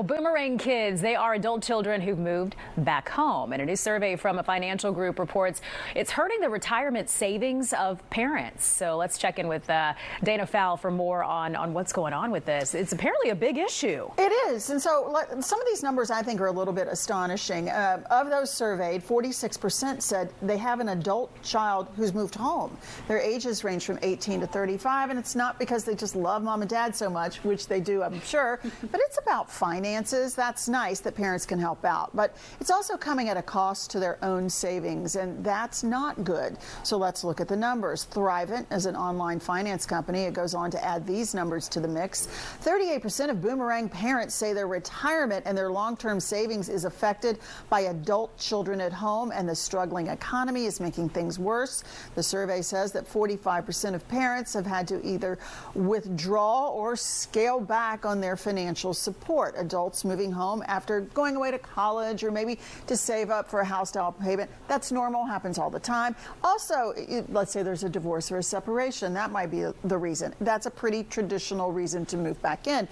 Well, Boomerang Kids, they are adult children who've moved back home. And a new survey from a financial group reports it's hurting the retirement savings of parents. So let's check in with Dana Fowle for more on what's going on with this. It's apparently a big issue. It is. And so some of these numbers I think are a little bit astonishing. Of those surveyed, 46% said they have an adult child who's moved home. Their ages range from 18 to 35, and it's not because they just love mom and dad so much, which they do, I'm sure, but it's about finances. That's nice that parents can help out, but it's also coming at a cost to their own savings, and that's not good. So let's look at the numbers. Thrivent is an online finance company. It goes on to add these numbers to the mix. 38% of Boomerang parents say their retirement and their long-term savings is affected by adult children at home, and the struggling economy is making things worse. The survey says that 45% of parents have had to either withdraw or scale back on their financial support. Adults moving home after going away to college or maybe to save up for a house down payment. That's normal, happens all the time. Also, let's say there's a divorce or a separation. That might be the reason. That's a pretty traditional reason to move back in.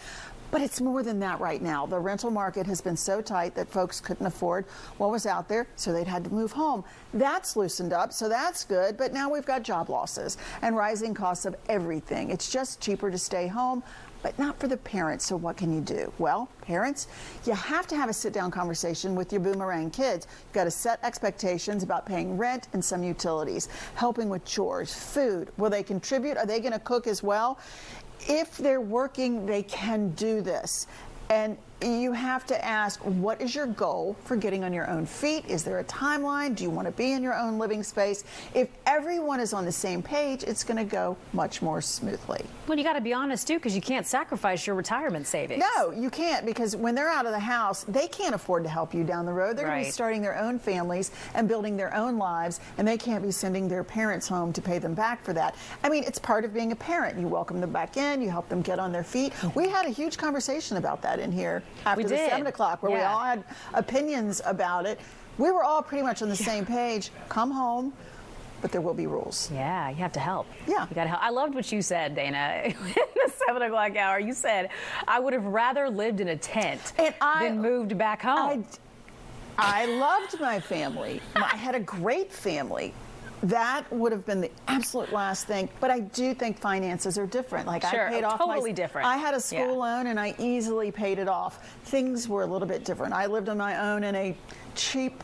But it's more than that right now. The rental market has been so tight that folks couldn't afford what was out there, so they'd had to move home. That's loosened up, so that's good. But now we've got job losses and rising costs of everything. It's just cheaper to stay home, but not for the parents. So what can you do? Well, parents, you have to have a sit-down conversation with your Boomerang kids. You've got to set expectations about paying rent and some utilities, helping with chores, food. Will they contribute? Are they going to cook as well? If they're working, they can do this. And you have to ask, what is your goal for getting on your own feet? Is there a timeline? Do you want to be in your own living space? If everyone is on the same page, it's going to go much more smoothly. Well, you got to be honest, too, because you can't sacrifice your retirement savings. No, you can't, because when they're out of the house, they can't afford to help you down the road. They're going to be starting their own families and building their own lives, and they can't be sending their parents home to pay them back for that. I mean, it's part of being a parent. You welcome them back in. You help them get on their feet. We had a huge conversation about that in here after the 7 o'clock, where we all had opinions about it. We were all pretty much on the same page. Come home, but there will be rules. Yeah, you have to help. Yeah. You got to help. I loved what you said, Dana. In the 7 o'clock hour, you said, I would have rather lived in a tent than moved back home. I loved my family. I had a great family. That would have been the absolute last thing, but I do think finances are different. Like, sure, I paid off totally different. I had a school loan and I easily paid it off. Things were a little bit different. I lived on my own in a cheap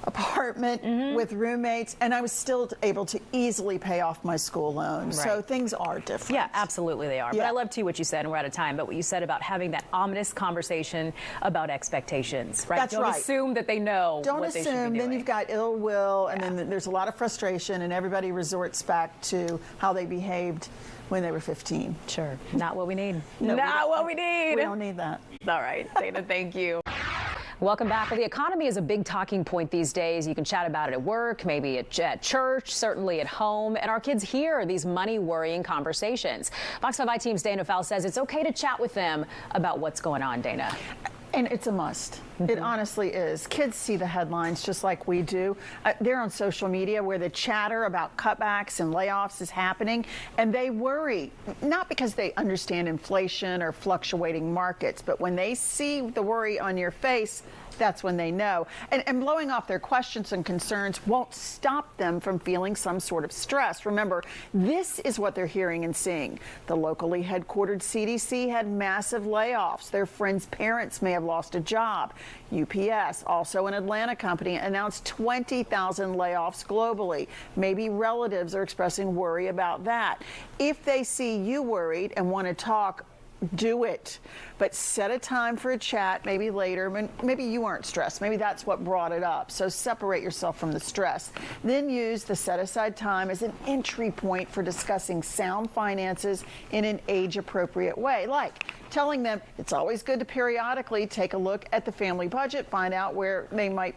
apartment with roommates, and I was still able to easily pay off my school loan. So things are different. Yeah, absolutely they are. But I love too what you said, and we're out of time, but what you said about having that ominous conversation about expectations, right? That's Don't assume that they know Don't what they should be assume, doing. then you've got ill will, and then there's a lot of frustration, and everybody resorts back to how they behaved when they were 15. Sure, not what we need. No, not what we need. We don't need that. All right, Dana, thank you. Welcome back. Well, the economy is a big talking point these days. You can chat about it at work, maybe at church, certainly at home. And our kids hear these money-worrying conversations. Fox 5 I-Team's Dana Fowle says it's okay to chat with them about what's going on, Dana. And it's a must. It honestly is. Kids see the headlines just like we do. They're on social media where the chatter about cutbacks and layoffs is happening, and they worry, not because they understand inflation or fluctuating markets, but when they see the worry on your face, that's when they know. And blowing off their questions and concerns won't stop them from feeling some sort of stress. Remember, this is what they're hearing and seeing. The locally headquartered CDC had massive layoffs. Their friends' parents may have lost a job. UPS, also an Atlanta company, announced 20,000 layoffs globally. Maybe relatives are expressing worry about that. If they see you worried and want to talk, do it, but set a time for a chat, maybe later. Maybe you aren't stressed. Maybe that's what brought it up. So separate yourself from the stress. Then use the set-aside time as an entry point for discussing sound finances in an age-appropriate way, like telling them it's always good to periodically take a look at the family budget, find out where they might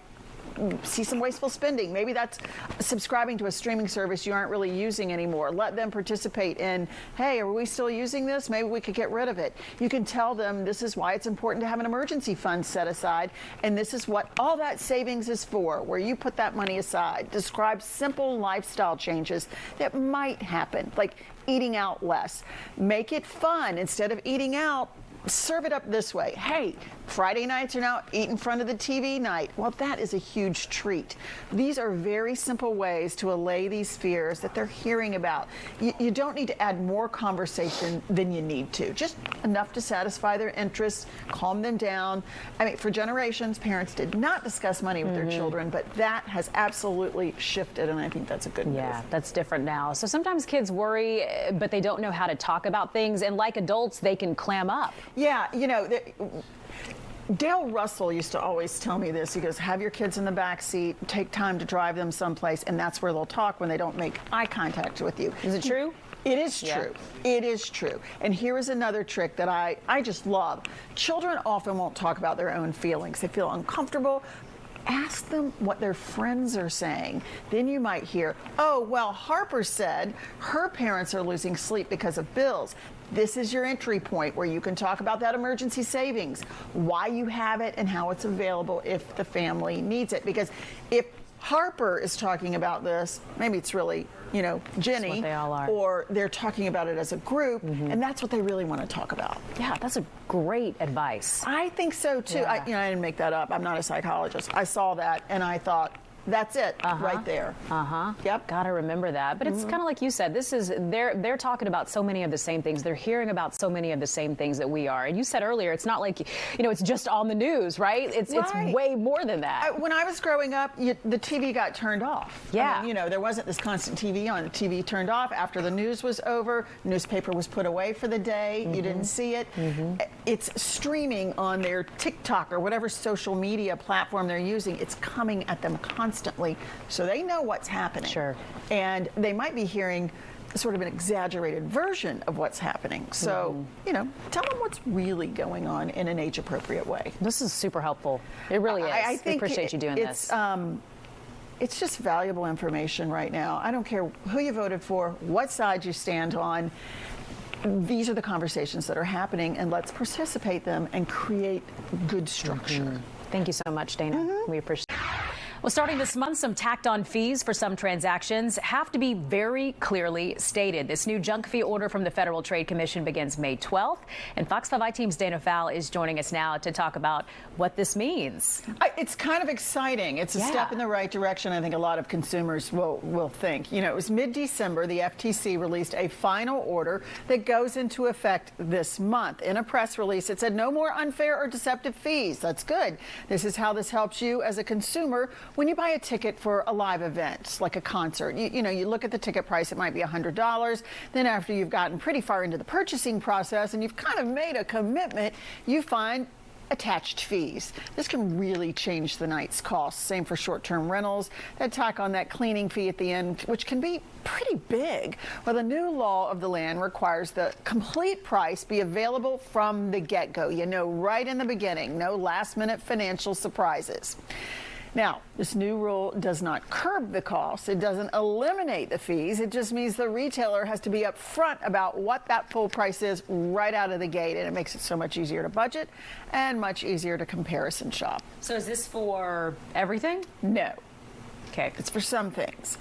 see some wasteful spending. Maybe that's subscribing to a streaming service you aren't really using anymore. Let them participate in, hey, are we still using this? Maybe we could get rid of it. You can tell them this is why it's important to have an emergency fund set aside, and this is what all that savings is for, where you put that money aside. Describe simple lifestyle changes that might happen, like eating out less. Make it fun. Instead of eating out, serve it up this way. Hey, Friday nights are now eat in front of the TV night. Well, that is a huge treat. These are very simple ways to allay these fears that they're hearing about. You don't need to add more conversation than you need to. Just enough to satisfy their interests, calm them down. I mean, for generations, parents did not discuss money with their children, but that has absolutely shifted, and I think that's a good move. Yeah, that's different now. So sometimes kids worry, but they don't know how to talk about things, and like adults, they can clam up. Yeah, you know, Dale Russell used to always tell me this. He goes, have your kids in the back seat, take time to drive them someplace, and that's where they'll talk when they don't make eye contact with you. Is it true? It is true. It is true. And here is another trick that I just love. Children often won't talk about their own feelings. They feel uncomfortable. Ask them what their friends are saying. Then you might hear, oh, well, Harper said her parents are losing sleep because of bills. This is your entry point where you can talk about that emergency savings, why you have it, and how it's available if the family needs it. Because if Harper is talking about this, maybe it's really, you know, Jenny, what they all are. Or they're talking about it as a group, and that's what they really want to talk about. Yeah, that's a great advice. I think so too. Yeah. I didn't make that up. I'm not a psychologist. I saw that and I thought, that's it right there. Yep. Gotta remember that. But it's kind of like you said, this is they're talking about so many of the same things. They're hearing about so many of the same things that we are. And you said earlier, it's not like, you know, it's just on the news, right? It's way more than that. When I was growing up, the TV got turned off. Yeah. I mean, you know, there wasn't this constant TV on. The TV turned off after the news was over. Newspaper was put away for the day. You didn't see it. It's streaming on their TikTok or whatever social media platform they're using. It's coming at them constantly. So they know what's happening. Sure. And they might be hearing sort of an exaggerated version of what's happening. So, you know, tell them what's really going on in an age-appropriate way. This is super helpful. It really is. I think we appreciate you doing this. It's just valuable information right now. I don't care who you voted for, what side you stand on. These are the conversations that are happening, and let's participate them and create good structure. Thank you so much, Dana. We appreciate it. Well, starting this month, some tacked-on fees for some transactions have to be very clearly stated. This new junk fee order from the Federal Trade Commission begins May 12th. And Fox 5 iTeam's Dana Fowle is joining us now to talk about what this means. It's kind of exciting. It's a step in the right direction. I think a lot of consumers will think. You know, it was mid-December, the FTC released a final order that goes into effect this month. In a press release, it said no more unfair or deceptive fees. That's good. This is how this helps you as a consumer when you buy a ticket for a live event, like a concert. You know, you look at the ticket price, it might be $100. Then after you've gotten pretty far into the purchasing process and you've kind of made a commitment, you find attached fees. This can really change the night's cost. Same for short-term rentals. They tack on that cleaning fee at the end, which can be pretty big. Well, the new law of the land requires the complete price be available from the get-go. You know, right in the beginning, no last-minute financial surprises. Now, this new rule does not curb the costs. It doesn't eliminate the fees. It just means the retailer has to be upfront about what that full price is right out of the gate, and it makes it so much easier to budget and much easier to comparison shop. So is this for everything? No. Okay. It's for some things.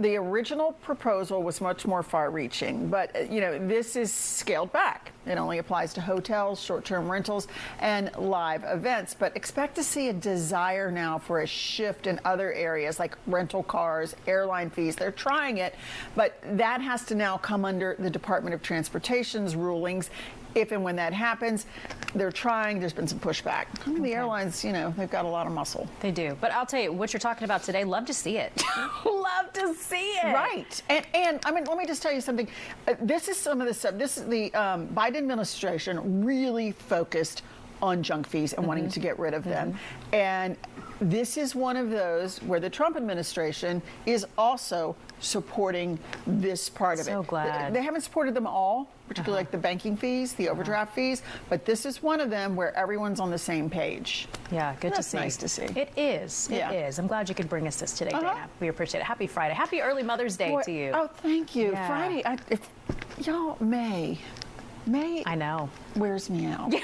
The original proposal was much more far-reaching, but you know, this is scaled back. It only applies to hotels, short-term rentals, and live events. But expect to see a desire now for a shift in other areas like rental cars, airline fees. They're trying it, but that has to now come under the Department of Transportation's rulings. If and when that happens, they're trying. There's been some pushback. I mean, the airlines, you know, they've got a lot of muscle. They do. But I'll tell you, what you're talking about today, love to see it. Love to see it. Right. And I mean, let me just tell you something. This is some of the stuff. This is the Biden administration really focused on junk fees and wanting to get rid of them. And this is one of those where the Trump administration is also supporting this part of it. So glad. They haven't supported them all, particularly like the banking fees, the overdraft fees, but this is one of them where everyone's on the same page. Yeah, good to see. Nice to see. It is. It is. I'm glad you could bring us this today, Dana. We appreciate it. Happy Friday. Happy early Mother's Day to you. Oh, thank you. Yeah. Friday, y'all, May, I know. wears me out. May's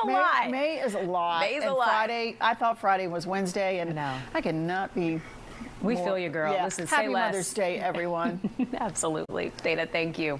a lot. May is a lot. May's a and lot. Friday, I thought Friday was Wednesday, and I know. I cannot be. We feel you, girl. Yeah. Listen, Happy say less. Mother's Day, everyone. Absolutely. Dana, thank you.